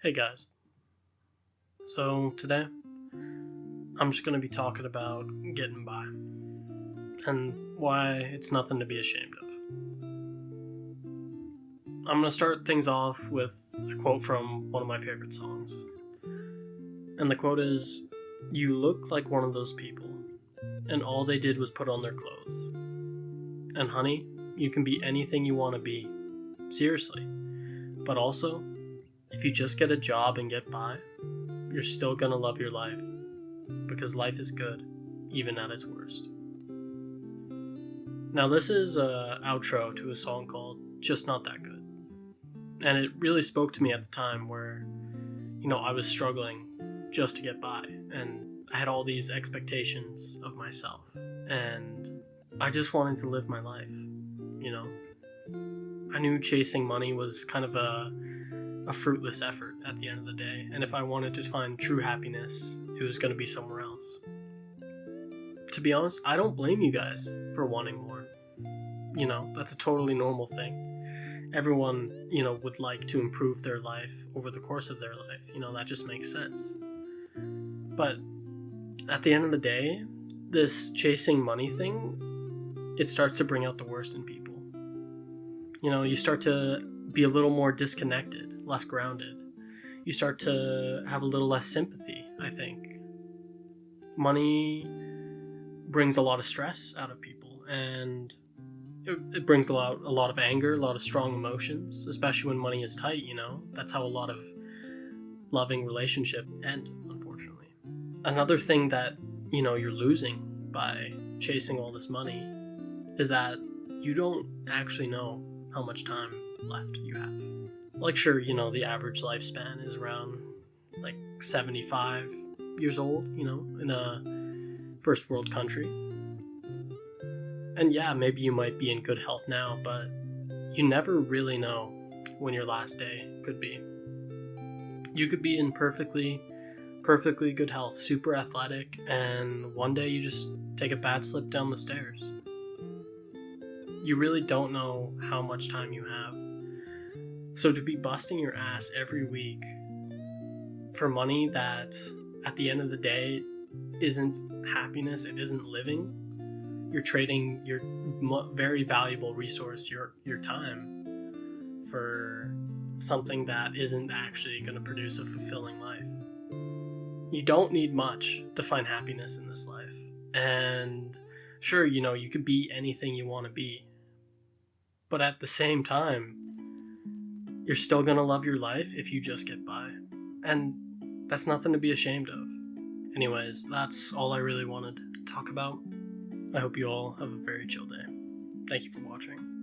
Hey guys. So today, I'm just going to be talking about getting by and why it's nothing to be ashamed of. I'm going to start things off with a quote from one of my favorite songs. And the quote is, "You look like one of those people, and all they did was put on their clothes. And honey, you can be anything you want to be. Seriously. But also, if you just get a job and get by, you're still going to love your life. Because life is good, even at its worst." Now, this is an outro to a song called Just Not That Good. And it really spoke to me at the time where, I was struggling just to get by. And I had all these expectations of myself. And I just wanted to live my life, I knew chasing money was kind of a fruitless effort at the end of the day. And if I wanted to find true happiness, it was going to be somewhere else. To be honest, I don't blame you guys for wanting more. That's a totally normal thing. Everyone, would like to improve their life over the course of their life. That just makes sense. But at the end of the day, this chasing money thing, it starts to bring out the worst in people. You start to be a little more disconnected, less grounded. You start to have a little less sympathy, I think. Money brings a lot of stress out of people, and it brings a lot of anger, a lot of strong emotions, especially when money is tight. That's how a lot of loving relationships end, unfortunately. Another thing that you're losing by chasing all this money is that you don't actually know how much time left you have. Like, sure, the average lifespan is around 75 years old, in a first world country. And yeah, maybe you might be in good health now, but you never really know when your last day could be. You could be in perfectly good health, super athletic, and one day you just take a bad slip down the stairs. You really don't know how much time you have. So to be busting your ass every week for money that at the end of the day isn't happiness, it isn't living, you're trading your very valuable resource, your time, for something that isn't actually going to produce a fulfilling life. You don't need much to find happiness in this life. And sure, you could be anything you want to be. But at the same time, you're still going to love your life if you just get by. And that's nothing to be ashamed of. Anyways, that's all I really wanted to talk about. I hope you all have a very chill day. Thank you for watching.